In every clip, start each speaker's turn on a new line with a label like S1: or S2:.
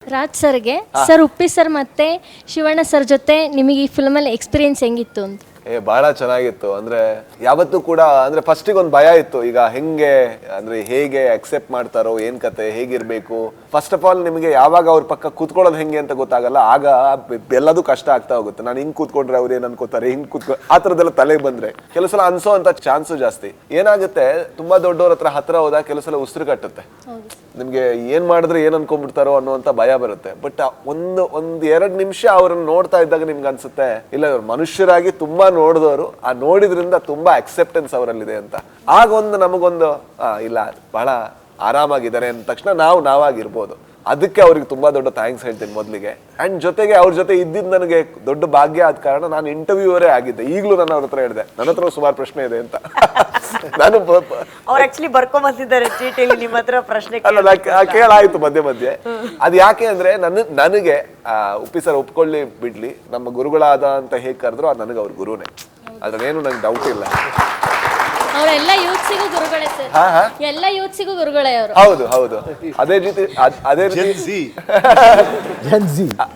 S1: ರಾಜ್ ಸರ್ಗೆ sir Uppi sir ಮತ್ತೆ Shivanna sir ಜೊತೆ ನಿಮಗೆ ಈ ಫಿಲ್ಮಲ್ಲಿ ಎಕ್ಸ್ಪೀರಿಯನ್ಸ್ ಹೆಂಗಿತ್ತು ಅಂತ?
S2: ಬಹಳ ಚೆನ್ನಾಗಿತ್ತು. ಅಂದ್ರೆ ಯಾವತ್ತೂ ಕೂಡ ಅಂದ್ರೆ ಫಸ್ಟಿಗೆ ಒಂದು ಭಯ ಇತ್ತು, ಈಗ ಹೆಂಗೆ ಅಂದ್ರೆ ಹೇಗೆ ಅಕ್ಸೆಪ್ಟ್ ಮಾಡ್ತಾರೋ, ಏನ್ ಕತೆ, ಹೇಗಿರ್ಬೇಕು. ಫಸ್ಟ್ ಆಫ್ ಆಲ್ ನಿಮಗೆ ಯಾವಾಗ ಅವ್ರ ಪಕ್ಕ ಕೂತ್ಕೊಳ್ಳೋದು ಹೆಂಗೆ ಅಂತ ಗೊತ್ತಾಗಲ್ಲ, ಆಗ ಎಲ್ಲದೂ ಕಷ್ಟ ಆಗ್ತಾ ಹೋಗುತ್ತೆ. ನಾನು ಹಿಂಗ್ ಕೂತ್ಕೊಂಡ್ರೆ ಅವ್ರು ಏನ್ ಅನ್ಕೋತಾರೆ, ಹಿಂಗ್ ಆ ಥರದ್ದೆಲ್ಲ ತಲೆಗೆ ಬಂದ್ರೆ ಕೆಲವು ಸಲ ಅನ್ಸೋ ಅಂತ ಚಾನ್ಸು ಜಾಸ್ತಿ. ಏನಾಗುತ್ತೆ, ತುಂಬಾ ದೊಡ್ಡವ್ರ ಹತ್ರ ಹೋದಾಗ ಕೆಲವು ಸಲ ಉಸಿರು ಕಟ್ಟುತ್ತೆ, ನಿಮ್ಗೆ ಏನ್ ಮಾಡಿದ್ರೆ ಏನ್ ಅನ್ಕೊಂಡ್ಬಿಡ್ತಾರೋ ಅನ್ನುವಂತ ಭಯ ಬರುತ್ತೆ. ಬಟ್ ಒಂದ್ 2 ನಿಮಿಷ ಅವ್ರನ್ನ ನೋಡ್ತಾ ಇದ್ದಾಗ ನಿಮ್ಗೆ ಅನ್ಸುತ್ತೆ, ಇಲ್ಲ ಇವ್ರು ಮನುಷ್ಯರಾಗಿ ತುಂಬಾ ನೋಡಿದವರು, ಆ ನೋಡಿದ್ರಿಂದ ತುಂಬಾ ಅಕ್ಸೆಪ್ಟೆನ್ಸ್ ಅವರಲ್ಲಿದೆ ಅಂತ. ಆಗ ನಮಗೊಂದು ಇಲ್ಲ ಬಹಳ ಆರಾಮಾಗಿದ್ದಾರೆ ಅಂದ ತಕ್ಷಣ ನಾವಾಗಿರ್ಬೋದು. ಅದಕ್ಕೆ ಅವ್ರಿಗೆ ತುಂಬಾ ದೊಡ್ಡ ಥ್ಯಾಂಕ್ಸ್ ಹೇಳ್ತೀನಿ ಮೊದಲಿಗೆ. ಅಂಡ್ ಜೊತೆಗೆ ಅವ್ರ ಜೊತೆ ಇದ್ದಿದ್ದು ನನಗೆ ದೊಡ್ಡ ಭಾಗ್ಯ ಆದ ಕಾರಣ ನಾನು ಇಂಟರ್ವ್ಯೂವರೇ ಆಗಿದ್ದೆ. ಈಗಲೂ ನಾನು ಅವ್ರ ಹತ್ರ ಹೇಳಿದೆ, ನನ್ನ ಹತ್ರ ಸುಮಾರು ಪ್ರಶ್ನೆ ಇದೆ ಅಂತ. ನಾನು
S3: ಅವ್ರು ಆಕ್ಚುಲಿ ಬರ್ಕೊಂಬಂದಿದ್ದಾರೆ ಚೀಟಿಲಿ ನಿಮ್ಮ ಹತ್ರ ಪ್ರಶ್ನೆ
S2: ಕೇಳಾಯ್ತು ಮಧ್ಯೆ. ಅದು ಯಾಕೆ ಅಂದ್ರೆ ನನಗೆ ಉಪ್ಪಿ ಸರ್ ಒಪ್ಕೊಳ್ಳಿ ಬಿಡ್ಲಿ, ನಮ್ಮ ಗುರುಗಳಾದ ಅಂತ ಹೇಗೆ ಕರೆದ್ರು ಅದು ನನಗೆ ಅವ್ರ ಗುರುನೇ, ಅದ್ರೇನು ನಂಗೆ ಡೌಟ್ ಇಲ್ಲ.
S1: ಅವರೆಲ್ಲ ಯೂತ್ಸಿಗೂ ಗುರುಗಳೇ ಸರ್, ಎಲ್ಲ ಯೂತ್ಸಿಗೂ ಗುರುಗಳೇ ಅವರು.
S2: ಹೌದು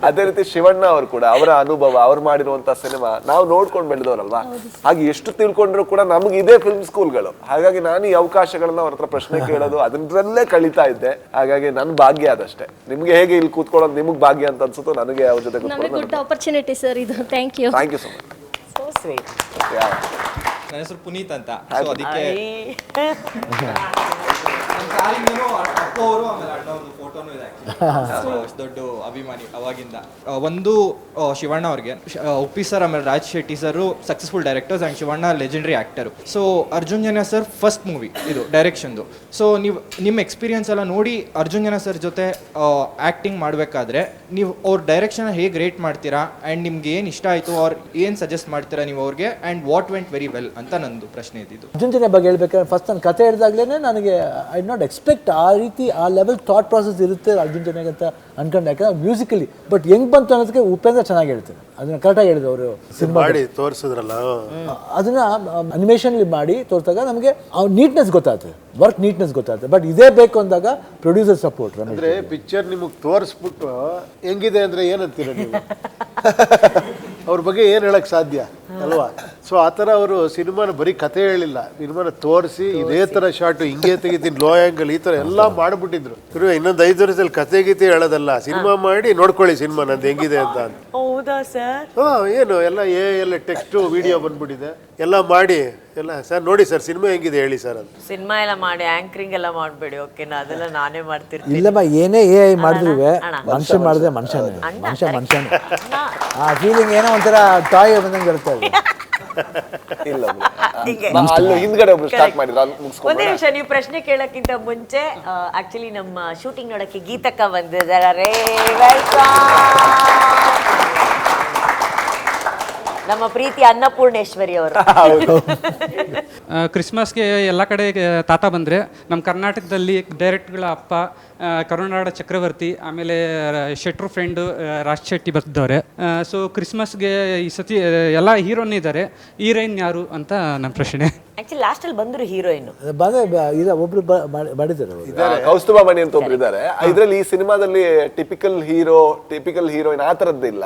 S2: ಅದೇ ರೀತಿ ಶಿವಣ್ಣ ಅವರು ಕೂಡ, ಅವರ ಅನುಭವ, ಅವ್ರು ಮಾಡಿರುವಂತ ಸಿನಿಮಾ ನಾವು ನೋಡ್ಕೊಂಡು ಬೆಳೆದವರಲ್ವಾ, ಹಾಗೆ ಎಷ್ಟು ತಿಳ್ಕೊಂಡ್ರು ಕೂಡ ನಮ್ಗೆ ಇದೇ ಫಿಲ್ಮ್ ಸ್ಕೂಲ್ಗಳು. ಹಾಗಾಗಿ ನಾನು ಈ ಅವಕಾಶಗಳನ್ನ ಅವ್ರ ಹತ್ರ ಪ್ರಶ್ನೆ ಕೇಳೋದು ಅದರಲ್ಲೇ ಕಳೀತಾ ಇದ್ದೆ. ಹಾಗಾಗಿ ನನ್ ಭಾಗ್ಯ ಅದಷ್ಟೇ. ನಿಮ್ಗೆ ಹೇಗೆ ಇಲ್ಲಿ ಕೂತ್ಕೊಳ್ಳೋದು ನಿಮ್ಗೆ ಭಾಗ್ಯ ಅಂತ ಅನ್ಸುತ್ತೋ, ನನಗೆ ಅವ್ರ ಜೊತೆ
S1: ಗುಡ್ ಆಪರ್ಚುನಿಟಿ ಸರ್ ಇದು. Thank you
S2: so much.
S3: So sweet.
S4: ನನ್ನ ಹೆಸರು ಪುನೀತ್ ಅಂತ. ಸೊ ಅದಕ್ಕೆ ಅಪ್ಪ ಅವರು ಆಮೇಲೆ ಅಣ್ಣ ಅವ್ರದ್ದು ಫೋಟೋನು ಇದೆ. ದೊಡ್ಡ ಅಭಿಮಾನಿ ಅವಾಗಿಂದ. ಒಂದು ಶಿವಣ್ಣ ಅವ್ರಿಗೆ, ಉಪ್ಪಿ ಸರ್ ಆಮೇಲೆ Raj Shetty sir successful directors and Shivanna legendary actor. So Arjun Janya sir first movie ಇದು ಡೈರೆಕ್ಷನ್ದು. ಸೊ ನೀವು ನಿಮ್ಮ ಎಕ್ಸ್ಪೀರಿಯನ್ಸ್ ಎಲ್ಲ ನೋಡಿ ಅರ್ಜುನ್ ಜನ್ಯ ಸರ್ ಜೊತೆ ಆ್ಯಕ್ಟಿಂಗ್ ಮಾಡಬೇಕಾದ್ರೆ ನೀವು ಅವ್ರ ಡೈರೆಕ್ಷನ್ ಹೇಗೆ ರೇಟ್ ಮಾಡ್ತೀರಾ, ಆ್ಯಂಡ್ ನಿಮ್ಗೆ ಏನು ಇಷ್ಟ ಆಯಿತು ಅವ್ರು ಏನು ಸಜೆಸ್ಟ್ ಮಾಡ್ತೀರಾ ನೀವು ಅವ್ರಿಗೆ, and what vent very well ಅಂತ ನಂದು ಪ್ರಶ್ನೆ ಇದ್ದಿದ್ದು.
S5: ಅರ್ಜುನ್ ಜನ್ಯ ಬಗ್ಗೆ ಹೇಳ್ಬೇಕಾದ್ರೆ ಫಸ್ಟ್ ನಾನು ಕತೆ ಹೇಳಿದಾಗಲೇ ನನಗೆ ಐ ನಾಟ್ ಎಕ್ಸ್ಪೆಕ್ಟ್ ಆ ರೀತಿ ಆ ಲೆವೆಲ್ ಥಾಟ್ ಪ್ರಾಸೆಸ್ ಇರುತ್ತೆ ಅರ್ಜುನ್ ಜನ್ಯಗೆ ಅಂತ ಅನ್ಕೊಂಡೆ. ಯಾಕಂದ್ರೆ ಮ್ಯೂಸಿಕಲಿ ಬಟ್ ಹೆಂಗ್ ಬಂತು ಅನ್ನೋದಕ್ಕೆ ಉಪೇಂದ್ರ ಚೆನ್ನಾಗಿ ಹೇಳ್ತಾರೆ, ಅದನ್ನ ಕರೆಕ್ಟಾಗಿ ಹೇಳಿದ್ರು ಅವರು. ಸಿನಿಮಾ
S6: ಮಾಡಿ ತೋರಿಸಿದ್ರಲ್ಲ,
S5: ಅದನ್ನ ಅನಿಮೇಷನ್ಲಿ ಮಾಡಿ ತೋರಿಸಿದಾಗ ನಮಗೆ ನೀಟ್ನೆಸ್ ಗೊತ್ತಾಗ್ತದೆ, ವರ್ಕ್ ನೀಟ್ನೆಸ್ ಗೊತ್ತಾಗ್ತದೆ. ಬಟ್ ಇದೇ ಬೇಕು ಅಂದಾಗ ಪ್ರೊಡ್ಯೂಸರ್ ಸಪೋರ್ಟ್.
S6: ಅಂದ್ರೆ ಪಿಕ್ಚರ್ ನಿಮಗೆ ತೋರಿಸ್ಬಿಟ್ಟು ಹೆಂಗಿದೆ ಅಂದ್ರೆ ಏನಂತೀರ ನೀವು? ಅವ್ರ ಬಗ್ಗೆ ಏನು ಹೇಳಕ್ ಸಾಧ್ಯ ಅಲ್ವಾ? ಸೊ ಆ ಥರ ಅವರು ಸಿನಿಮಾನ ಬರೀ ಕತೆ ಹೇಳಿಲ್ಲ, ಸಿನಿಮಾನ ತೋರಿಸಿ ಇದೇ ಥರ ಶಾರ್ಟು ಹಿಂಗೆ ತೆಗಿತೀನಿ, ಲೋ ಆ್ಯಂಗಲ್, ಈ ಥರ ಎಲ್ಲ ಮಾಡಿಬಿಟ್ಟಿದ್ರು. ಇನ್ನೊಂದು 5 ವರ್ಷದಲ್ಲಿ ಕತೆ ಗೀತೆ ಹೇಳೋದಲ್ಲ, ಸಿನಿಮಾ ಮಾಡಿ ನೋಡ್ಕೊಳ್ಳಿ ಸಿನಿಮಾ ನಂದು ಹೆಂಗಿದೆ ಅಂತ.
S3: ಹೌದಾ ಸರ್?
S6: ಏನು ಎಲ್ಲ ಟೆಕ್ಸ್ಟು ವಿಡಿಯೋ ಬಂದ್ಬಿಟ್ಟಿದೆ, ಎಲ್ಲ ಮಾಡಿ ಎಲ್ಲ ಸರ್ ನೋಡಿ ಸರ್ ಸಿನಿಮಾ ಹೆಂಗಿದೆ ಹೇಳಿ ಸರ್ ಅಂತ.
S3: ಸಿನಿಮಾ ಎಲ್ಲ ಮಾಡಿ ಆಂಕರಿಂಗ್ ಎಲ್ಲ ಮಾಡಬೇಡಿ, ಓಕೆನಾ? ಅದೆಲ್ಲ ನಾನೇ ಮಾಡ್ತಿರ್ತೀನಿ.
S5: ಇಲ್ಲಮ್ಮ, ಏನೇ AI ಮಾಡಿದ್ರು ಮನುಷ್ಯ ಮಾಡಿದ್ರೆ ಮನುಷ್ಯನೇ. ಆ ಫೀಲಿಂಗ್ ಏನೋ ಒಂಥರ ಟಾಯ್ ಬಂದಂಗೆ ಇರುತ್ತೆ.
S3: ಒಂದೇ ನಿಮಿಷ, ನೀವು ಪ್ರಶ್ನೆ ಕೇಳಕ್ಕಿಂತ ಮುಂಚೆ ಆಕ್ಚುಲಿ ನಮ್ಮ ಶೂಟಿಂಗ್ ನೋಡಕ್ಕೆ ಗೀತಕ್ಕ ಬಂದಿದ್ದಾರೆ. ನಮ್ಮ ಪ್ರೀತಿ ಅನ್ನಪೂರ್ಣೇಶ್ವರಿ ಅವರು.
S7: ಕ್ರಿಸ್ಮಸ್ಗೆ ಎಲ್ಲ ಕಡೆ ತಾತ ಬಂದರೆ, ನಮ್ಮ ಕರ್ನಾಟಕದಲ್ಲಿ ಡೈರೆಕ್ಟ್ಗಳ ಅಪ್ಪ ಕರುನಾಡ ಚಕ್ರವರ್ತಿ, ಆಮೇಲೆ ಶೆಟ್ರು ಫ್ರೆಂಡು ರಾಜ್ ಶೆಟ್ಟಿ ಬರ್ತಿದ್ದವ್ರೆ. ಸೊ ಕ್ರಿಸ್ಮಸ್ಗೆ ಈ ಸತಿ ಎಲ್ಲ ಹೀರೋನೇ ಇದ್ದಾರೆ, ಹೀರೋಯಿನ್ ಯಾರು ಅಂತ ನನ್ನ ಪ್ರಶ್ನೆ.
S3: ಆಕ್ಚುಲಿ ಲಾಸ್ಟ್ ಅಲ್ಲಿ ಬಂದ್ರು ಹೀರೋಯಿನ್
S5: ಒಬ್ರು ಮಾಡಿದ್ದಾರೆ,
S2: ಕೌಸ್ತುಭ ಮಣಿ ಅಂತ ಒಬ್ರು ಇದ್ದಾರೆ. ಇದ್ರಲ್ಲಿ ಈ ಸಿನಿಮಾದಲ್ಲಿ ಟಿಪಿಕಲ್ ಹೀರೋಯಿನ್ ಆ ತರದ್ದಿಲ್ಲ.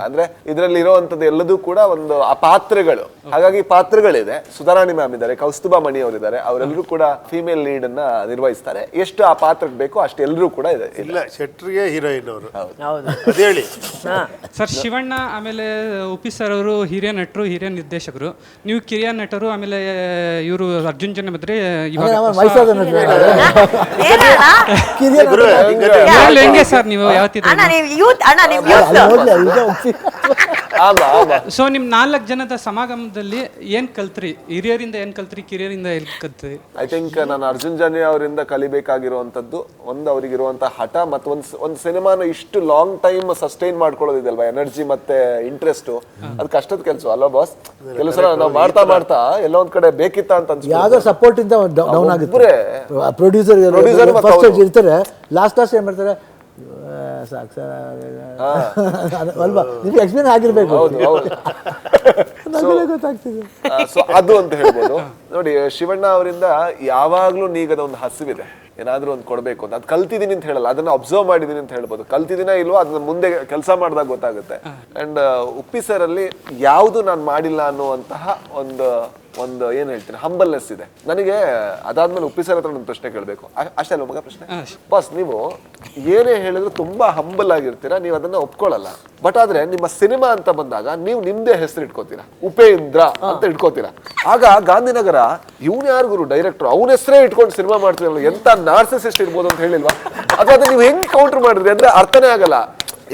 S2: ಅಂದ್ರೆ ಇದ್ರಲ್ಲಿ ಇರೋವಂಥದ್ದು ಎಲ್ಲದೂ ಕೂಡ ಒಂದು ಆ ಪಾತ್ರಗಳು, ಹಾಗಾಗಿ ಪಾತ್ರಗಳಿದೆ. ಸುಧಾರಾಣಿ ಮ್ಯಾಮ್ ಇದ್ದಾರೆ, ಕೌಸ್ತುಭ ಮಣಿ ಅವರಿದ್ದಾರೆ, ಅವರೆಲ್ಲರೂ ಕೂಡ ಫೀಮೇಲ್ ಲೀಡ್ ಅನ್ನ ನಿರ್ವಹಿಸ್ತಾರೆ. ಎಷ್ಟು ಆ ಪಾತ್ರಕ್ಕೆ ಬೇಕು ಅಷ್ಟು ಎಲ್ಲರೂ ಕೂಡ ಇದೆ.
S6: ಇಲ್ಲ, ಶೆಟ್ರಿಗೆ ಹೀರೋಯಿನ್ ಅವರು.
S3: ಹೌದು
S6: ಹೇಳಿ
S7: ಸರ್. ಶಿವಣ್ಣ ಆಮೇಲೆ ಉಪ್ಪಿ ಸರ್ ಅವರು ಹಿರಿಯ ನಟರು, ಹಿರಿಯ ನಿರ್ದೇಶಕರು, ನೀವು ಕಿರಿಯ ನಟರು. ಆಮೇಲೆ ಇವರು ಅರ್ಜುನ್ ಜನ್ಯ ಬಂದ್ರೆ ಹೆಂಗೆ ಸರ್ ನೀವು ಯಾವತ್ತಿದ್ರು? ಸೊ ನಿಮ್ 4 ಜನದ ಸಮಾಗಮದಲ್ಲಿ ಏನ್ ಕಲ್ತ್ರಿ? ಹಿರಿಯರಿಂದ ಏನ್ ಕಲ್ತ್ರಿ, ಕಿರಿಯರಿಂದ ಏನ್ ಕಲ್ತ್ರಿ?
S2: ಐ ಥಿಂಕ್ ನಾನು ಅರ್ಜುನ್ ಜನ್ಯ ಅವರಿಂದ ಕಲಿಬೇಕಾಗಿರುವಂತದ್ದು ಒಂದು, ಅವರಿಗಿರುವಂತ ಹಠ, ಮತ್ತು ಒಂದು ಸಿನಿಮಾನ ಇಷ್ಟು ಲಾಂಗ್ ಟೈಮ್ ಸಸ್ಟೈನ್ ಮಾಡ್ಕೊಳ್ಳೋದಿದಲ್ವಾ, ಎನರ್ಜಿ ಮತ್ತೆ ಇಂಟ್ರೆಸ್ಟ್, ಅದು ಕಷ್ಟದ ಕೆಲಸ ಅಲ್ವಾ ಬಾಸ್? ಕೆಲವು ಸಲ ನಾವು ಮಾಡ್ತಾ ಎಲ್ಲೋ ಒಂದ್ ಕಡೆ ಬೇಕಿತ್ತ ಅಂತ ಅನ್ಸುತ್ತೆ.
S5: ಯಾವ್ದೋ ಸಪೋರ್ಟ್ ಇಂದ ಡೌನ್ ಆಗುತ್ತೆ. ಪ್ರೊಡ್ಯೂಸರ್ ಫಸ್ಟ್ ಇರ್ತಾರೆ, ಲಾಸ್ಟ್ ಏನ್ ಮಾಡ್ತಾರೆ, ಸಾಕು ಸರ್ ಅಲ್ವಾ? ನಿಮ್ಗೆ ಎಕ್ಸ್ಪ್ಲೇನ್ ಆಗಿರ್ಬೇಕು, ಗೊತ್ತಾಗ್ತಿದೆ.
S2: ಸೊ ಅದು ಅಂತ ಹೇಳ್ಬೋದು. ನೋಡಿ, ಶಿವಣ್ಣ ಅವರಿಂದ ಯಾವಾಗ್ಲೂ ನೀಗದ ಒಂದು ಹಸಿವಿದೆ. ಏನಾದ್ರೂ ಒಂದು ಕೊಡ್ಬೇಕು ಅಂತ. ಅದು ಕಲ್ತಿದ್ದೀನಿ ಅಂತ ಹೇಳಲ್ಲ, ಅದನ್ನ ಅಬ್ಸರ್ವ್ ಮಾಡಿದೀನಿ ಅಂತ ಹೇಳ್ಬೋದು. ಕಲ್ತಿದ್ದೀನ ಇಲ್ವೋ ಅದನ್ನ ಮುಂದೆ ಕೆಲಸ ಮಾಡಿದಾಗ ಗೊತ್ತಾಗುತ್ತೆ. ಅಂಡ್ ಉಪ್ಪಿ ಸರ್ ಅಲ್ಲಿ ಯಾವುದು ನಾನು ಮಾಡಿಲ್ಲ ಅನ್ನುವಂತಹ ಒಂದು ಏನ್ ಹೇಳ್ತೀನಿ ಹಂಬಲ್ನೆಸ್ ಇದೆ ನನಗೆ. ಅದಾದ್ಮೇಲೆ ಉಪ್ಪಿ ಸರ್ ಹತ್ರ ಒಂದು ಪ್ರಶ್ನೆ ಕೇಳಬೇಕು. ಅಷ್ಟೇ ಅಲ್ವ ಮಗ ಪ್ರಶ್ನೆ? ಬಾಸ್, ನೀವು ಏನೇ ಹೇಳಿದ್ರು ತುಂಬಾ ಹಂಬಲ್ ಆಗಿರ್ತೀರಾ, ನೀವು ಅದನ್ನ ಒಪ್ಕೊಳ್ಳಲ್ಲ. ಬಟ್ ಆದ್ರೆ ನಿಮ್ಮ ಸಿನಿಮಾ ಅಂತ ಬಂದಾಗ ನೀವು ನಿಮ್ದೇ ಹೆಸರು ಇಟ್ಕೋತೀರಾ, ಉಪೇಂದ್ರ ಅಂತ ಇಟ್ಕೋತೀರಾ. ಆಗ ಗಾಂಧಿನಗರ ಇವ್ನು ಯಾರು ಗುರು ಡೈರೆಕ್ಟರ್, ಅವನ ಹೆಸರೇ ಇಟ್ಕೊಂಡು ಸಿನಿಮಾ ಮಾಡ್ತೀರಲ್ಲ, ಎಂತ ನಾರ್ಸಿಸಿಸ್ಟ್ ಇರ್ಬೋದು ಅಂತ ಹೇಳಿಲ್ವಾ? ಅಥವಾ ನೀವು ಹೆಂಗ್ ಕೌಂಟರ್ ಮಾಡಿದ್ರಿ ಅಂದ್ರೆ ಅರ್ಥನೇ ಆಗಲ್ಲ.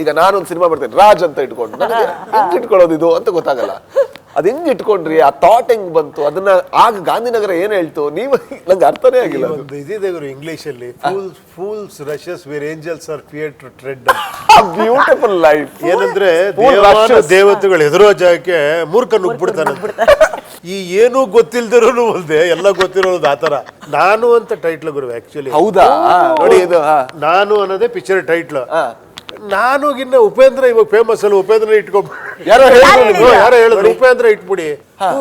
S2: ಈಗ ನಾನೊಂದು ಸಿನಿಮಾ ಮಾಡ್ತೇನೆ ರಾಜ್ ಅಂತ ಇಟ್ಕೊಂಡು, ನನಗೆ ಹೆಂಗ್ ಇಟ್ಕೊಳ್ಳೋದು ಇದು ಅಂತ ಗೊತ್ತಾಗಲ್ಲ. ಅದ್ ಹೆಂಗ್ ಇಟ್ಕೊಂಡ್ರಿ, ಆ ಥಾಟ್ ಹೆಂಗ್ ಬಂತು, ಅದನ್ನ ಆಗ ಗಾಂಧಿನಗರ ಏನ್ ಹೇಳ್ತು ನೀವು ನಂಗೆ ಅರ್ಥನೇ ಆಗಿಲ್ಲ.
S6: ಒಂದು ಇದಿದೆ ಗುರು ಇಂಗ್ಲಿಷ್ ಅಲ್ಲಿ, fools rushes where angels are fear to tread.
S2: Beautiful life.
S6: ಏನಂದ್ರೆ ದೇವತೆಗಳು ಹೆದರೋ ಜಾಗಕ್ಕೆ ಮೂರ್ಖ ನುಗ್ಬಿಡ್ತಾನೆ. ಈ ಏನೂ ಗೊತ್ತಿಲ್ದಿರೋನು ಒಂದೇ, ಎಲ್ಲ ಗೊತ್ತಿರೋದು ಆತರ. ನಾನು ಅಂತ ಟೈಟ್ಲ್ ಗುರು ಆಕ್ಚುಲಿ.
S2: ಹೌದಾ? ನೋಡಿ ಇದು
S6: ನಾನು ಅನ್ನೋದೇ ಪಿಕ್ಚರ್ ಟೈಟ್ಲ್. ನಾನು ಗಿನ್ನ ಉಪೇಂದ್ರ ಇವಾಗ ಫೇಮಸ್ ಅಲ್ಲ, ಉಪೇಂದ್ರ ಇಟ್ಕೊಂಡ್ ಯಾರೋ ಹೇಳಿದ್ರು ಉಪೇಂದ್ರ ಇಟ್ಬಿಡಿ.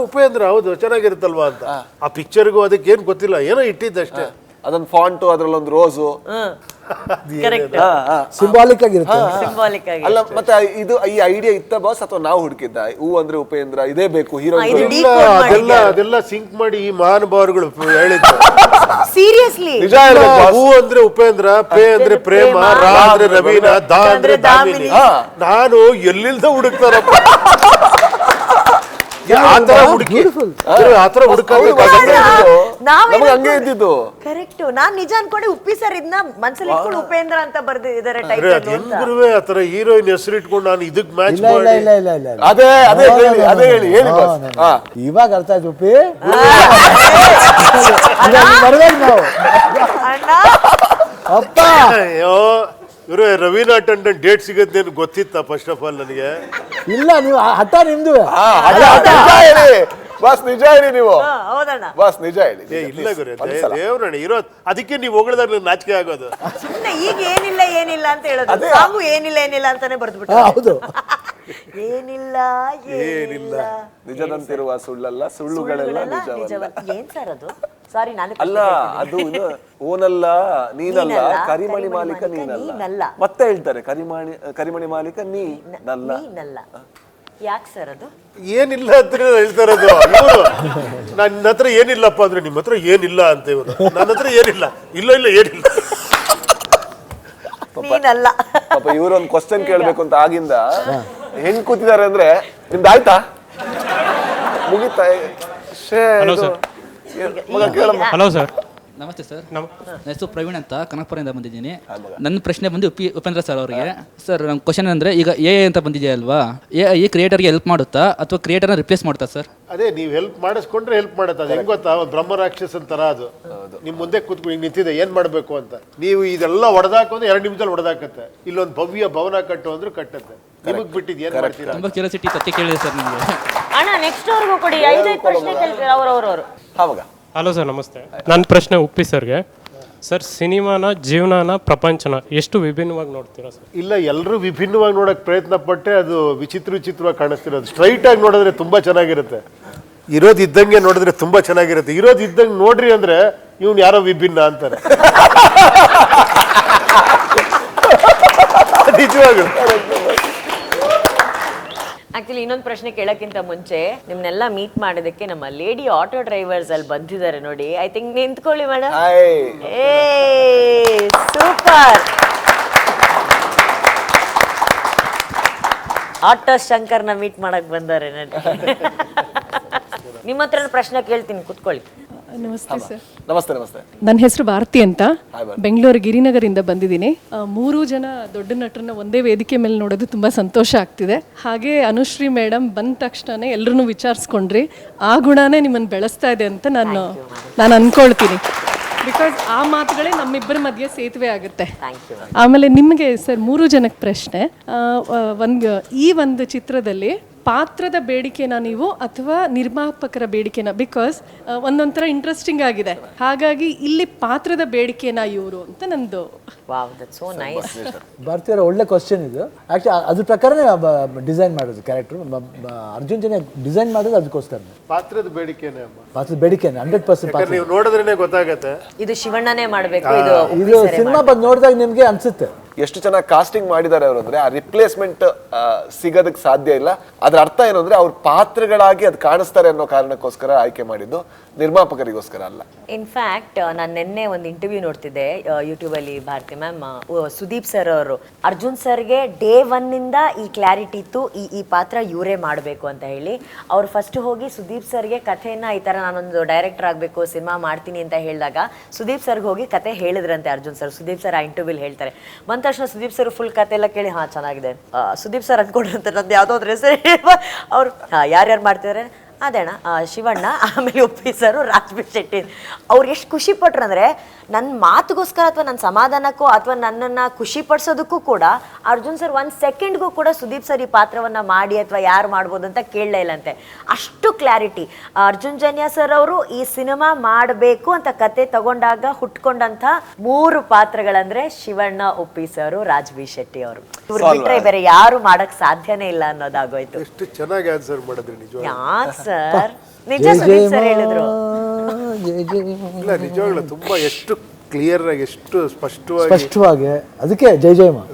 S6: ಉಪೇಂದ್ರ ಹೌದು ಚೆನ್ನಾಗಿರುತ್ತಲ್ವಾ ಅಂತ. ಆ ಪಿಕ್ಚರ್ಗೂ ಅದಕ್ಕೆ ಏನ್ ಗೊತ್ತಿಲ್ಲ, ಏನೋ ಇಟ್ಟಿದ್ದಷ್ಟೇ.
S2: ಅದೊಂದು ಫಾಂಟು, ಅದ್ರಲ್ಲೊಂದು ರೋಸು,
S5: ಸಿಂಬಾಲಿಕ್ ಆಗಿರುತ್ತೆ.
S3: ಸಿಂಬಾಲಿಕ್ ಆಗಿ.
S2: ಅಲ್ಲ ಮತ್ತೆ ಇದು ಈ ಐಡಿಯಾ ಇತ್ತ ಬಾಸ್ ಅಥವಾ ನಾವು ಹುಡುಕಿದ್ದ? ಹೂ ಅಂದ್ರೆ ಉಪೇಂದ್ರ ಇದೇ ಬೇಕು ಹೀರೋ?
S6: ಅದೆಲ್ಲ ಸಿಂಕ್ ಮಾಡಿ ಈ ಮಹಾನುಭಾವರುಗಳು ಹೇಳಿದ್ರು.
S3: ಸೀರಿಯಸ್ಲಿ
S2: ನಿಜ ಹೇಳ್ಬೇಕು boss.
S6: ಹೂ ಅಂದ್ರೆ ಉಪೇಂದ್ರ, ಪೇ ಅಂದ್ರೆ ಪ್ರೇಮ, ರಾ ಅಂದ್ರೆ ರವೀನಾ, ದಾ ಅಂದ್ರೆ ದಾಮಿನಿ. ನಾನು ಎಲ್ಲಿಂದ ಹುಡುಕ್ತಾರಪ್ಪ ಆತರ ಹುಡುಕಿ, ಆತರ
S2: ನಮಗೆ ಹಂಗೆ ಇದ್ದಿದ್ದು.
S3: ಕರೆಕ್ಟ್. ನಾನ್ ನಿಜ ಅನ್ಕೊಂಡೆ ಉಪ್ಪಿ ಸರ್ ಇದನ್ನ ಮನ್ಸಲ್ಲಿ ಇಟ್ಕೊಂಡು ಉಪೇಂದ್ರ ಅಂತ ಬರ್ದಿದ್ದಾರೆ
S6: ಅದ್ ಹೆಂಗ್ ಗುರುವೆ ಆತರ ಹೀರೋಯಿನ್ ಹೆಸರು ಇಟ್ಕೊಂಡು ನಾನು ಇದಕ್ ಮ್ಯಾಚ್
S5: ಇಲ್ಲ
S6: ಮಾಡಿ.
S5: ಇಲ್ಲ ಇಲ್ಲ ಇಲ್ಲ ಇಲ್ಲ.
S2: ಅದೇ ಹೇಳಿ boss.
S5: ಇವಾಗ ಅರ್ಥ ಆಯ್ತು ಉಪ್ಪಿ. ಬರ್ಬೇಕು ನಾವು ಅಪ್ಪ.
S6: ಅಯ್ಯೋ ಇವ್ರೆ ರವೀನಾ ಟಂಡನ್ ಡೇಟ್ ಸಿಗುತ್ತೆ ಅಂತ ಗೊತ್ತಿತ್ತ ಫಸ್ಟ್ ಆಫ್ ಆಲ್ ನನಗೆ.
S5: ಇಲ್ಲ ನೀವು ಹಠ ನಿಮ್ದು.
S2: ಬಾಸ್ ನಿಜ ಹೇಳಿ ನೀವು.
S3: ಹೌದಣ್ಣ.
S2: ಬಾಸ್ ನಿಜ ಹೇಳಿ.
S6: ಇಲ್ಲ ಗುರು ದೇವ್ರಣ್ಣ ಇರೋದು, ಅದಕ್ಕೆ ನೀವು ಹೊಗಳಿದಾಗ ನಾಚಿಕೆ ಆಗೋದು.
S3: ಸುಮ್ಮನೆ ಈಗ ಏನಿಲ್ಲ ಅಂತ ಹೇಳೋದು. ಸಾಂಗು ಏನಿಲ್ಲ ಅಂತಾನೆ ಬರ್ದ್ಬಿಟ್ಟು.
S5: ಹೌದು.
S3: ಏನಿಲ್ಲ
S2: ನಿಜದಂತಿರುವ ಸುಳ್ಳಲ್ಲ, ಸುಳ್ಳುಗಳೆಲ್ಲ ನಿಜವಲ್ಲ.
S3: ಏನ್ ಸರ್ ಅದು? ಸಾರಿ ನಾನು
S2: ಅಲ್ಲ, ಅದು ಇದು ಓನಲ್ಲ ನೀನಲ್ಲ, ಕರಿಮಣಿ ಮಾಲೀಕ ನೀನಲ್ಲ. ಮತ್ತೆ ಹೇಳ್ತಾರೆ ಕರಿಮಣಿ ಮಾಲೀಕ ನೀನಲ್ಲ.
S3: ಯಾಕೆ ಸರ್ ಅದು?
S6: ಏನಿಲ್ಲ ಅಂತ ಹೇಳ್ತಾರದು ಇವರು. ನನ್ನ ಹತ್ರ ಏನಿಲ್ಲಪ್ಪ ಅಂದ್ರೆ ನಿಮ್ಮ ಹತ್ರ ಏನಿಲ್ಲ ಅಂತ ಇವರು. ನನ್ನ ಹತ್ರ ಏನಿಲ್ಲ, ಇಲ್ಲ ಏನಿಲ್ಲ.
S3: ನೀನಲ್ಲ.
S2: ಪಾಪ ಇವರು ಒಂದು ಕ್ವಶನ್ ಕೇಳ್ಬೇಕು ಅಂತ ಆಗಿಂದ ಹೆಂಗ್ ಕೂತಿದ್ದಾರೆ ಅಂದ್ರೆ, ನಿಮ್ದು ಆಯ್ತಾ ಮುಗಿತಾ?
S7: Hello sir.
S8: ನಮಸ್ತೆ ಸರ್, ನನ್ನ ಹೆಸರು ಪ್ರವೀಣ್ ಅಂತ ಕನಕಪುರದಿಂದ ಬಂದಿದ್ದೀನಿ. ನನ್ನ ಪ್ರಶ್ನೆ ಬಂದು ಉಪೇಂದ್ರ ಸರ್ ಅವರಿಗೆ. ಸರ್ ನಮ್ಮ ಕ್ವಶನ್ ಅಂದರೆ, ಈಗ ಎ ಅಂತ ಬಂದಿದೆಯಾ ಅಲ್ವಾ, ಎ ಕ್ರಿಯೇಟರ್ಗೆ ಹೆಲ್ಪ್ ಮಾಡುತ್ತಾ ಅಥವಾ ಕ್ರಿಯೇಟರ್ನ ರಿಪ್ಲೇಸ್ ಮಾಡುತ್ತಾ ಸರ್?
S6: ಅದೇ ನೀವು ಹೆಲ್ಪ್ ಮಾಡಿಸ್ಕೊಂಡ್ರೆ ಹೆಲ್ಪ್ ಮಾಡುತ್ತೆ. ಅದು ಹೆಂಗ್ ಗೊತ್ತಾ, ಒಂದು ಬ್ರಹ್ಮ ರಾಕ್ಷಸನ್ ತರ ಅದು ನಿಮ್ ಮುಂದೆ ಕೂತ್ಕೊಂಡು ನಿಂತಿದೆ ಏನ್ ಮಾಡ್ಬೇಕು ಅಂತ. ನೀವು ಇದೆಲ್ಲ ಹೊಡೆದಾಕು ಅಂದ್ರೆ 2 ನಿಮಿಷದಲ್ಲಿ ಹೊಡೆದಾಕತ್ತೆ. ಇಲ್ಲೊಂದು ಭವ್ಯ ಭವನ ಕಟ್ಟು ಅಂದ್ರೆ ಕಟ್ಟತ್ತೆ. ನಿಮಗ್ ಬಿಟ್ಟಿದ್ ಏನ್ ಮಾಡ್ತೀರಾ?
S8: ತುಂಬ ಕ್ಯೂರಿಯಾಸಿಟಿ ಸತ್ಯ ಕೇಳಿದೆ ಸರ್ ನಿಮಗೆ.
S3: ಅಣ್ಣ ನೆಕ್ಸ್ಟ್ ಅವ್ರಿಗೂ ಕೊಡಿ, 5 ಪ್ರಶ್ನೆ ಕೇಳ್ತೀರಾ ಅವ್ರವ್ರು.
S9: ಹಲೋ ಸರ್, ನಮಸ್ತೆ. ನನ್ನ ಪ್ರಶ್ನೆ ಉಪ್ಪಿ ಸರ್ಗೆ. ಸರ್, ಸಿನಿಮಾನ, ಜೀವನನ, ಪ್ರಪಂಚನ ಎಷ್ಟು ವಿಭಿನ್ನವಾಗಿ ನೋಡ್ತೀರಾ ಸರ್?
S6: ಇಲ್ಲ, ಎಲ್ಲರೂ ವಿಭಿನ್ನವಾಗಿ ನೋಡಕ್ ಪ್ರಯತ್ನ ಪಟ್ಟೆ ಅದು ವಿಚಿತ್ರವಾಗಿ ಕಾಣಿಸ್ತಿರೋದು. ಸ್ಟ್ರೈಟ್ ಆಗಿ ನೋಡಿದ್ರೆ ತುಂಬಾ ಚೆನ್ನಾಗಿರುತ್ತೆ, ಇರೋದು ಇದ್ದಂಗೆ ನೋಡಿದ್ರೆ ತುಂಬಾ ಚೆನ್ನಾಗಿರುತ್ತೆ. ಇರೋದು ಇದ್ದಂಗೆ ನೋಡ್ರಿ ಅಂದ್ರೆ ಇವ್ನು ಯಾರೋ ವಿಭಿನ್ನ ಅಂತಾರೆ. ನಿಜವಾಗ್ಲೂ.
S3: ಆಕ್ಚುಲಿ ಇನ್ನೊಂದು ಪ್ರಶ್ನೆ ಕೇಳಕ್ಕಿಂತ ಮುಂಚೆ ನಿಮ್ನೆಲ್ಲ ಮೀಟ್ ಮಾಡೋದಕ್ಕೆ ನಮ್ಮ ಲೇಡಿ ಆಟೋ ಡ್ರೈವರ್ಸ್ ಅಲ್ಲಿ ಬಂದಿದ್ದಾರೆ ನೋಡಿ. ಐ ಥಿಂಕ್ ನಿಂತ್ಕೊಳ್ಳಿ ಮೇಡಮ್. ಸೂಪರ್. ಆಟೋ ಶಂಕರ್ನ ಮೀಟ್ ಮಾಡಕ್ ಬಂದಾರೆ ನೋಡಿ. ನಿಮ್ಮ ಹತ್ರ ಪ್ರಶ್ನೆ ಕೇಳ್ತೀನಿ, ಕುತ್ಕೊಳ್ಳಿ.
S10: ನಮಸ್ತೆ ಸರ್.
S2: ನಮಸ್ತೆ. ನಮಸ್ತೆ.
S10: ನನ್ನ ಹೆಸರು ಭಾರತಿ ಅಂತ, ಬೆಂಗಳೂರು ಗಿರಿನಗರಿಂದ ಬಂದಿದ್ದೀನಿ. 3 ಜನ ದೊಡ್ಡ ನಟರನ್ನ ಒಂದೇ ವೇದಿಕೆ ಮೇಲೆ ನೋಡೋದು ತುಂಬ ಸಂತೋಷ ಆಗ್ತಿದೆ. ಹಾಗೆ ಅನುಶ್ರೀ ಮೇಡಮ್ ಬಂದ ತಕ್ಷಣ ಎಲ್ಲರೂ ವಿಚಾರಿಸ್ಕೊಂಡ್ರಿ, ಆ ಗುಣನೇ ನಿಮ್ಮನ್ನು ಬೆಳೆಸ್ತಾ ಇದೆ ಅಂತ ನಾನು ಅಂದ್ಕೊಳ್ತೀನಿ. ಬಿಕಾಸ್ ಆ ಮಾತುಗಳೇ ನಮ್ಮಿಬ್ಬರ ಮಧ್ಯೆ ಸೇತುವೆ ಆಗುತ್ತೆ. ಆಮೇಲೆ ನಿಮಗೆ ಸರ್ 3 ಜನಕ್ಕೆ ಪ್ರಶ್ನೆ. ಈ ಒಂದು ಚಿತ್ರದಲ್ಲಿ ಪಾತ್ರದ ಬೇಡಿಕೆನ ನೀವು ಅಥವಾ ನಿರ್ಮಾಪಕರ ಬೇಡಿಕೆನ? ಬಿಕಾಸ್ ಒಂದೊಂಥರ ಇಂಟ್ರೆಸ್ಟಿಂಗ್ ಆಗಿದೆ, ಹಾಗಾಗಿ ಇಲ್ಲಿ ಪಾತ್ರದ ಬೇಡಿಕೆನ ಇವರು ಅಂತ ನಂದು.
S3: Wow, that's so nice.
S5: ಭಾರತೀಯರ ಒಳ್ಳೆ ಕ್ವಶನ್ ಇದು. ಆ್ಯಕ್ಚುಲಿ ಅದ್ರ ಪ್ರಕಾರನೇ ಡಿಸೈನ್ ಮಾಡೋದು ಕ್ಯಾರೆಕ್ಟ್ರು. ಅರ್ಜುನ್ ಜನ್ಯ ಡಿಸೈನ್ ಮಾಡೋದು ಅದಕ್ಕೋಸ್ಕರ.
S6: ಪಾತ್ರದ ಬೇಡಿಕೆನೇ ಅಮ್ಮ,
S5: ಪಾತ್ರದ ಬೇಡಿಕೆನೆ 100%.
S6: ನೀವು ನೋಡಿದ್ರೇನೆ ಗೊತ್ತಾಗತ್ತೆ.
S3: ಇದು ಶಿವಣ್ಣನೇ ಮಾಡಬೇಕು, ಇದು
S5: ಇದು ಸಿನಿಮಾ ಬಂದು ನೋಡಿದಾಗ ನಿಮಗೆ ಅನ್ಸುತ್ತೆ
S2: ಎಷ್ಟು ಚೆನ್ನಾಗಿ ಕಾಸ್ಟಿಂಗ್ ಮಾಡಿದ್ದಾರೆ ಅವರು ಅಂದ್ರೆ ಆ ರಿಪ್ಲೇಸ್ಮೆಂಟ್ ಸಿಗೋದಕ್ಕೆ ಸಾಧ್ಯ ಇಲ್ಲ. ಅದ್ರ ಅರ್ಥ ಏನು ಅಂದ್ರೆ ಅವ್ರ ಪಾತ್ರಗಳಾಗಿ ಅದು ಕಾಣಿಸ್ತಾರೆ ಅನ್ನೋ ಕಾರಣಕ್ಕೋಸ್ಕರ ಆಯ್ಕೆ ಮಾಡಿದ್ದು, ನಿರ್ಮಾಪಕರಿಗೋಸ್ಕರ ಅಲ್ಲ.
S3: ಇನ್ಫ್ಯಾಕ್ಟ್ ನಾನು ನಿನ್ನೆ ಒಂದು ಇಂಟರ್ವ್ಯೂ ನೋಡ್ತಿದ್ದೆ ಯೂಟ್ಯೂಬಲ್ಲಿ. ಭಾರತಿ ಮ್ಯಾಮ್, ಸುದೀಪ್ ಸರ್ ಅವರು ಅರ್ಜುನ್ ಸರ್ಗೆ ಡೇ 1 ಈ ಕ್ಲಾರಿಟಿ ಇತ್ತು, ಈ ಪಾತ್ರ ಇವರೇ ಮಾಡಬೇಕು ಅಂತ ಹೇಳಿ. ಅವ್ರು ಫಸ್ಟ್ ಹೋಗಿ ಸುದೀಪ್ ಸರ್ಗೆ ಕಥೆನ ಈ ಥರ ನಾನೊಂದು ಡೈರೆಕ್ಟರ್ ಆಗಬೇಕು, ಸಿನಿಮಾ ಮಾಡ್ತೀನಿ ಅಂತ ಹೇಳಿದಾಗ ಸುದೀಪ್ ಸರ್ಗೆ ಹೋಗಿ ಕತೆ ಹೇಳಿದ್ರಂತೆ ಅರ್ಜುನ್ ಸರ್. ಸುದೀಪ್ ಸರ್ ಆ ಇಂಟರ್ವ್ಯೂಲಿ ಹೇಳ್ತಾರೆ. ಬಂದ ತಕ್ಷಣ ಸುದೀಪ್ ಸರ್ ಫುಲ್ ಕತೆ ಎಲ್ಲ ಕೇಳಿ ಹಾಂ ಚೆನ್ನಾಗಿದೆ, ಸುದೀಪ್ ಸರ್ ಅಂದ್ಕೊಂಡ್ರಂತೆ ನಂದು ಯಾವುದೋ ಒಂದು ಹೆಸರು. ಅವ್ರು ಯಾರ್ಯಾರು ಮಾಡ್ತಿದ್ದಾರೆ ಅದೇಣ ಶಿವಣ್ಣ, ಆಮೇಲೆ ಉಪ್ಪಿ ಸರು, ರಾಜ್ಬೀರ್ ಶೆಟ್ಟಿ. ಅವ್ರು ಎಷ್ಟು ಖುಷಿ ಪಟ್ರು ಅಂದರೆ ನನ್ನ ಮಾತುಗೋಸ್ಕರ ಅಥವಾ ನನ್ನ ಸಮಾಧಾನಕ್ಕೋ ಅಥವಾ ನನ್ನನ್ನು ಖುಷಿ ಪಡಿಸೋದಕ್ಕೂ ಕೂಡ ಅರ್ಜುನ್ ಸರ್ 1 ಸೆಕೆಂಡ್ಗೂ ಕೂಡ ಸುದೀಪ್ ಸರ್ ಈ ಪಾತ್ರವನ್ನು ಮಾಡಿ ಅಥವಾ ಯಾರು ಮಾಡ್ಬೋದು ಅಂತ ಕೇಳಲೇ ಇಲ್ಲಂತೆ. ಅಷ್ಟು ಕ್ಲಾರಿಟಿ. ಅರ್ಜುನ್ ಜನ್ಯ ಸರ್ ಅವರು ಈ ಸಿನಿಮಾ ಮಾಡಬೇಕು ಅಂತ ಕತೆ ತಗೊಂಡಾಗ ಹುಟ್ಕೊಂಡಂಥ 3 ಪಾತ್ರಗಳಂದ್ರೆ ಶಿವಣ್ಣ, ಉಪ್ಪಿ ಸರು, ರಾಜ್ಬೀರ್ ಶೆಟ್ಟಿ ಅವರು. ಇವ್ರು ಬಿಟ್ರೆ ಬೇರೆ ಯಾರು ಮಾಡಕ್ ಸಾಧ್ಯನೇ ಇಲ್ಲ ಅನ್ನೋದಾಗೋಯ್ತು.
S6: ಎಷ್ಟು ಚೆನ್ನಾಗಿ ಆನ್ಸರ್ ಮಾಡಿದ್ರಿ ನಿಜವಾಗ.
S3: ಯಾ ಸರ್, ನಿಜ ಸುದೀಪ್ ಸರ್ ಹೇಳಿದ್ರು.
S6: ಇಲ್ಲ ನಿಜವಾಗ್ಲೂ ತುಂಬಾ ಎಷ್ಟು ಕ್ಲಿಯರ್ ಆಗಿ, ಎಷ್ಟು ಸ್ಪಷ್ಟವಾಗಿ
S5: ಅದಕ್ಕೆ ಜೈ ಜೈ ಮಾ.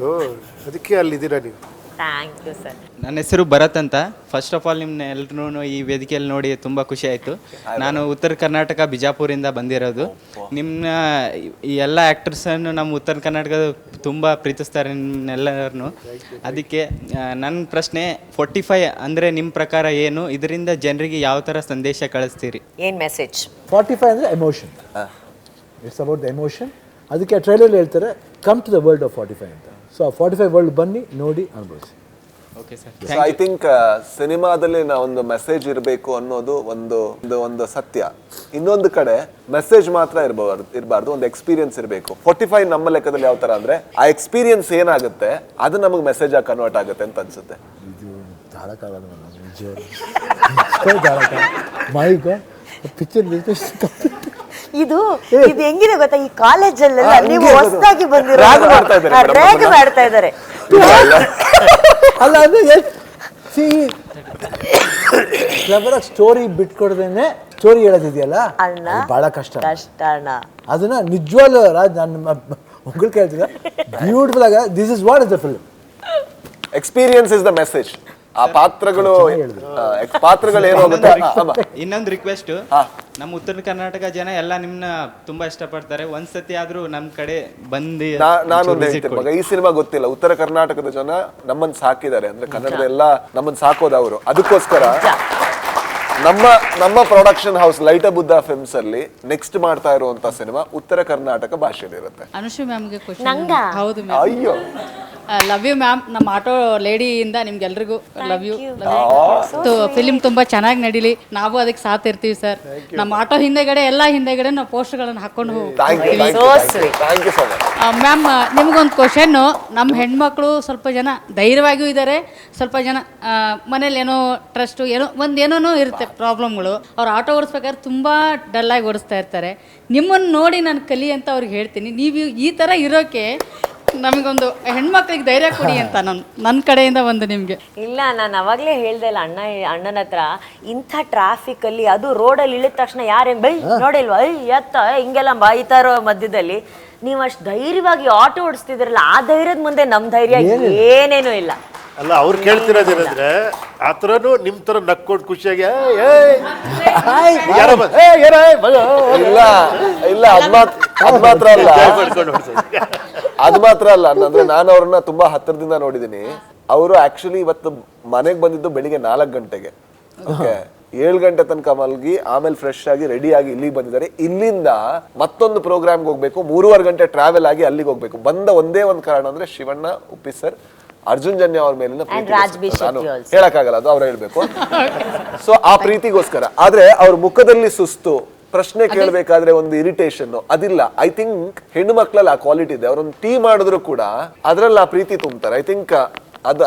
S6: ಅದಕ್ಕೆ ಅಲ್ಲಿದ್ದೀರಾ ನೀವು.
S3: Thank you sir.
S11: ನನ್ನ ಹೆಸರು ಭರತ್ ಅಂತ. ಫಸ್ಟ್ ಆಫ್ ಆಲ್ ನಿಮ್ಮನ್ನ ಎಲ್ಲರೂ ಈ ವೇದಿಕೆಯಲ್ಲಿ ನೋಡಿ ತುಂಬ ಖುಷಿ ಆಯಿತು. ನಾನು ಉತ್ತರ ಕರ್ನಾಟಕ ಬಿಜಾಪುರಿಂದ ಬಂದಿರೋದು. ನಿಮ್ಮ ಈ ಎಲ್ಲ ಆ್ಯಕ್ಟರ್ಸನ್ನು ನಮ್ಮ ಉತ್ತರ ಕರ್ನಾಟಕದ ತುಂಬ ಪ್ರೀತಿಸ್ತಾರೆ ನಿಮ್ಮೆಲ್ಲರನ್ನು. ಅದಕ್ಕೆ ನನ್ನ ಪ್ರಶ್ನೆ 45 ಅಂದರೆ ನಿಮ್ಮ ಪ್ರಕಾರ ಏನು, ಇದರಿಂದ ಜನರಿಗೆ ಯಾವ ಥರ ಸಂದೇಶ ಕಳಿಸ್ತೀರಿ?
S3: ಏನ್ ಮೆಸೇಜ್?
S5: 45 ಅಂದರೆ emotion. It's about the emotion. ಅದಕ್ಕೆ ಟ್ರೈಲರ್ ಹೇಳ್ತಾರೆ come to the world of 45 ಅಂತ. ಸೊ ಆ 45 ವರ್ಲ್ಡ್ ಬನ್ನಿ, ನೋಡಿ, ಅನುಭವಿಸಿ.
S11: Okay sir.
S2: So I think ಸಿನಿಮಾದಲ್ಲಿ ಒಂದು ಮೆಸೇಜ್ ಇರಬೇಕು ಅನ್ನೋದು ಒಂದು ಸತ್ಯ. ಇನ್ನೊಂದು ಕಡೆ ಮೆಸೇಜ್ ಮಾತ್ರ ಇರಬಾರ್ದು, ಒಂದು ಎಕ್ಸ್ಪೀರಿಯನ್ಸ್ ಇರಬೇಕು. 45 ನಮ್ಮ ಲೆಕ್ಕದಲ್ಲಿ ಯಾವ ತರ ಅಂದ್ರೆ ಆ ಎಕ್ಸ್ಪೀರಿಯನ್ಸ್ ಏನಾಗುತ್ತೆ ಅದು ನಮಗೆ ಮೆಸೇಜ್ ಆಗಿ ಕನ್ವರ್ಟ್ ಆಗುತ್ತೆ ಅಂತ ಅನ್ಸುತ್ತೆ.
S5: ಇದು ತಾಳಕ್ಕಾಗಲ್ಲ ಪಿಕ್ಚರ್
S3: ಇದು ಹೆಂಗಿದೆ ಗೊತ್ತಾ, ಈ ಕಾಲೇಜಲ್ಲೆಲ್ಲ ನೀವು ಹೊಸದಾಗಿ ಬಂದಿರೋ
S2: Drag ಮಾಡ್ತಾ ಇದ್ದಾರೆ madam.
S3: ಡ್ರ್ಯಾಗ್ ಮಾಡ್ತಾ ಇದ್ದಾರೆ.
S5: ಅಲ್ಲ ಅಂದ್ರೆ ಕ್ಲಬರಾಗಿ ಸ್ಟೋರಿ ಬಿಟ್ಕೊಡ್ದೇನೆ ಸ್ಟೋರಿ ಹೇಳೋದಿದೆಯಲ್ಲ, ಬಹಳ ಕಷ್ಟ
S3: ಅಣ್ಣ.
S5: ಅದನ್ನ ನಿಜವಾಗ್ಲೂ ರಾಜ್ ನನ್ನ ಮಗಳು ಕೇಳ್ತಿದ್ದ ಬ್ಯೂಟಿಫುಲ್ ಆಗ this is what is the film.
S2: Experience is the message. ಆ ಪಾತ್ರಗಳು
S11: ಇನ್ನೊಂದು ರಿಕ್ವೆಸ್ಟ್, ನಮ್ಮ ಉತ್ತರ ಕರ್ನಾಟಕ ಜನ ಎಲ್ಲ ನಿಮ್ನ ತುಂಬಾ ಇಷ್ಟಪಡ್ತಾರೆ. ಒಂದ್ಸತಿ ಆದ್ರೂ ನಮ್ ಕಡೆ ಬಂದು
S2: ನಾನು ಈ ಸಿನಿಮಾ ಗೊತ್ತಿಲ್ಲ, ಉತ್ತರ ಕರ್ನಾಟಕದ ಜನ ನಮ್ಮನ್ನ ಸಾಕಿದ್ದಾರೆ ಅಂದ್ರೆ ಕನ್ನಡದ ಎಲ್ಲ ನಮ್ಮನ್ನ ಸಾಕೋದು ಅವರು. ಅದಕ್ಕೋಸ್ಕರ ನಮ್ಮ production house light Buddha films ಅಲ್ಲಿ ನೆಕ್ಸ್ಟ್ ಮಾಡ್ತಾ ಇರುವಂತ ಸಿನಿಮಾ ಉತ್ತರ ಕರ್ನಾಟಕ ಭಾಷೆಯಲ್ಲಿ ಇರುತ್ತೆ.
S12: ಅನುಶ್ರೀ ಮ್ಯಾಮ್ಗೆ ಕ್ವಶನ್. ಹೌದು ಮ್ಯಾಮ್.
S2: ಅಯ್ಯೋ,
S12: ಲವ್ ಯು ಮ್ಯಾಮ್. ನಮ್ಮ ಆಟೋ ಲೇಡಿಯಿಂದ ನಿಮ್ಗೆಲ್ರಿಗೂ ಲವ್ ಯು. ಫಿಲಿಮ್ ತುಂಬಾ ಚೆನ್ನಾಗಿ ನಡೀಲಿ, ನಾವು ಅದಕ್ಕೆ ಸಾಥ್ ಇರ್ತೀವಿ ಸರ್. ನಮ್ಮ ಆಟೋ ಹಿಂದೆಗಡೆ ನಾವು ಪೋಸ್ಟರ್ಗಳನ್ನು ಹಾಕೊಂಡು ಮ್ಯಾಮ್. ನಿಮ್ಗೊಂದು ಕ್ವಶನ್ನು. ನಮ್ಮ ಹೆಣ್ಮಕ್ಳು ಸ್ವಲ್ಪ ಜನ ಧೈರ್ಯವಾಗಿಯೂ ಇದ್ದಾರೆ, ಸ್ವಲ್ಪ ಜನ ಮನೇಲಿ ಏನೋ ಟ್ರಸ್ಟು ಏನೋ ಇರುತ್ತೆ ಪ್ರಾಬ್ಲಮ್ಗಳು. ಅವ್ರು ಆಟೋ ಓಡಿಸ್ಬೇಕಾದ್ರೆ ತುಂಬ ಡಲ್ಲಾಗಿ ಓಡಿಸ್ತಾ ಇರ್ತಾರೆ. ನಿಮ್ಮನ್ನು ನೋಡಿ ನಾನು ಕಲಿ ಅಂತ ಅವ್ರಿಗೆ ಹೇಳ್ತೀನಿ. ನೀವು ಈ ಥರ ಇರೋಕ್ಕೆ ನಮಗೊಂದು ಹೆಣ್ಮಕ್ಳಿಗೆ ಧೈರ್ಯ ಕೊಡಿ ಅಂತ ನನ್ನ ಕಡೆಯಿಂದ ಒಂದು ನಿಮಗೆ.
S3: ಇಲ್ಲ, ನಾನು ಅವಾಗಲೇ ಹೇಳ್ದೆ ಇಲ್ಲ ಅಣ್ಣನ ಹತ್ರ, ಇಂಥ ಟ್ರಾಫಿಕಲ್ಲಿ ಅದು ರೋಡಲ್ಲಿ ಇಳಿದ ತಕ್ಷಣ ಯಾರೇನು ಬೈ ನೋಡಿಲ್ವಾ ಎತ್ತ ಹಿಂಗೆಲ್ಲ ಬಾಯ್ತಾ ಇರೋ ಮಧ್ಯದಲ್ಲಿ ನೀವು ಅಷ್ಟು ಧೈರ್ಯವಾಗಿ ಆಟೋ ಓಡಿಸ್ತಿದ್ರಲ್ಲ, ಆ ಧೈರ್ಯದ ಮುಂದೆ ನಮ್ಮ ಧೈರ್ಯ ಏನೇನೂ ಇಲ್ಲ.
S6: ಅಲ್ಲ, ಅವ್ರು ಕೇಳ್ತಿರೋದೇನಂದ್ರೆ ಆ ಥರನೂ ನಿಮ್ಮ ಥರ ನಕ್ಕೊಂಡು ಖುಷಿಯಾಗಿ
S2: ಅದು ಮಾತ್ರ ಅಲ್ಲ ಅಂದ್ರೆ ನಾನು ಅವ್ರನ್ನ ತುಂಬಾ ಹತ್ತಿರದಿಂದ ನೋಡಿದೀನಿ. ಅವರು ಆಕ್ಚುಲಿ ಇವತ್ತು ಮನೆಗೆ ಬಂದಿದ್ದು ಬೆಳಿಗ್ಗೆ 4 ಗಂಟೆಗೆ. ಓಕೆ, 7 ಗಂಟೆ ತನಕ ಮಲಗಿ ಆಮೇಲೆ ಫ್ರೆಶ್ ಆಗಿ ರೆಡಿ ಆಗಿ ಇಲ್ಲಿಗೆ ಬಂದಿದ್ದಾರೆ. ಇಲ್ಲಿಂದ ಮತ್ತೊಂದು ಪ್ರೋಗ್ರಾಮ್ಗೆ ಹೋಗ್ಬೇಕು, 3.5 ಗಂಟೆ ಟ್ರಾವೆಲ್ ಆಗಿ ಅಲ್ಲಿಗೆ ಹೋಗ್ಬೇಕು. ಬಂದ ಒಂದೇ ಒಂದು ಕಾರಣ ಅಂದ್ರೆ ಶಿವಣ್ಣ, ಉಪ್ಪಿ ಸರ್, ಅರ್ಜುನ್ ಜನ್ಯ ಅವ್ರ ಮೇಲಿನ ಪ್ರೀತಿ. ನಾನು ಹೇಳಕ್ಕಾಗಲ್ಲ, ಅದು ಅವ್ರು ಹೇಳ್ಬೇಕು. ಸೊ ಆ ಪ್ರೀತಿಗೋಸ್ಕರ. ಆದ್ರೆ ಅವ್ರ ಮುಖದಲ್ಲಿ ಸುಸ್ತು, ಪ್ರಶ್ನೆ ಕೇಳಬೇಕಾದ್ರೆ ಒಂದು ಇರಿಟೇಷನ್ ಅದಿಲ್ಲ. ಐ ಥಿಂಕ್ ಹೆಣ್ಣು ಮಕ್ಕಳಲ್ಲಿ ಆ ಕ್ವಾಲಿಟಿ ಇದೆ. ಅವ್ರೊಂದು ಟೀ ಮಾಡಿದ್ರು ಕೂಡ ಅದ್ರಲ್ಲಿ ಆ ಪ್ರೀತಿ ತುಂಬ್ತಾರೆ. ಐ ಥಿಂಕ್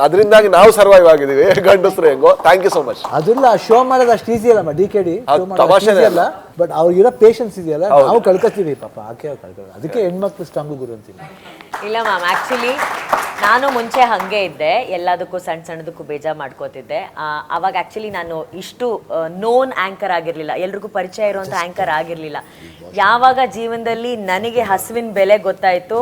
S2: ಅದರಿಂದಾಗಿ ನಾವು ಸರ್ವೈವ್ ಆಗಿದೀವಿ ಗಂಡಸ್ರು ಹೆಂಗೋ. Thank you so much.
S5: ಅದೆಲ್ಲ ಶೋ ಮಾಡೋದು ಅಷ್ಟು ಈಸಿ ಅಲ್ಲಮ್ಮ, DKD
S2: ತಮಾಷೆನೇ
S5: ಅಲ್ಲ, ಬಟ್ ಅವ್ರಿಗಿರೋ ಪೇಷನ್ಸ್ ಇದೆಯಲ್ಲ, ನಾವು ಕಳ್ಕೊತೀವಿ ಪಾಪ, ಆಕೆ ಕಳ್ಕೊಳ್ಳೋದು. ಅದಕ್ಕೆ ಹೆಣ್ಮಕ್ಳು ಸ್ಟ್ರಾಂಗು ಗುರು ಅಂತೀನಿ.
S3: ಇಲ್ಲ ಮ್ಯಾಮ್, ಆ್ಯಕ್ಚುಲಿ ನಾನು ಮುಂಚೆ ಹಾಗೆ ಇದ್ದೆ, ಎಲ್ಲದಕ್ಕೂ ಸಣ್ಣ ಸಣ್ಣದಕ್ಕೂ ಬೇಜಾರು ಮಾಡ್ಕೋತಿದ್ದೆ. ಅವಾಗ ಆ್ಯಕ್ಚುಲಿ ನಾನು ಇಷ್ಟು ನೋನ್ ಆ್ಯಂಕರ್ ಆಗಿರಲಿಲ್ಲ, ಎಲ್ರಿಗೂ ಪರಿಚಯ ಇರುವಂಥ ಆ್ಯಂಕರ್ ಆಗಿರಲಿಲ್ಲ. ಯಾವಾಗ ಜೀವನದಲ್ಲಿ ನನಗೆ ಹಸುವಿನ ಬೆಲೆ ಗೊತ್ತಾಯಿತು,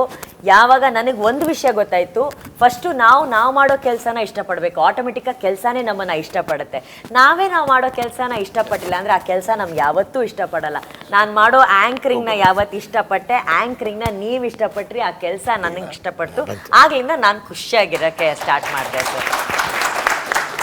S3: ಯಾವಾಗ ನನಗೆ ಒಂದು ವಿಷಯ ಗೊತ್ತಾಯಿತು, ಫಸ್ಟು ನಾವು ಮಾಡೋ ಕೆಲಸನ ಇಷ್ಟಪಡಬೇಕು. ಆಟೋಮೆಟಿಕ್ಕಾಗಿ ಕೆಲಸನೇ ನಮ್ಮನ್ನು ಇಷ್ಟಪಡುತ್ತೆ. ನಾವು ಮಾಡೋ ಕೆಲಸನ ಇಷ್ಟಪಟ್ಟಿಲ್ಲ ಅಂದರೆ ಆ ಕೆಲಸ ನಮ್ಗೆ ಯಾವತ್ತೂ ಇಷ್ಟಪಡಲ್ಲ. ನಾನು ಮಾಡೋ ಆ್ಯಂಕರಿಂಗ್ನ ಯಾವತ್ತು ಇಷ್ಟಪಟ್ಟೆ, ಆ್ಯಂಕರಿಂಗ್ನ ನೀವು ಇಷ್ಟಪಟ್ರಿ, ಆ ಕೆಲಸ ನನಗೆ ಇಷ್ಟಪಟ್ಟು ಆಗ್ಲಿಂದ ನಾನು ಖುಷಿಯಾಗಿರೋಕ್ಕೆ ಸ್ಟಾರ್ಟ್ ಮಾಡಿದೆ ಸರ್.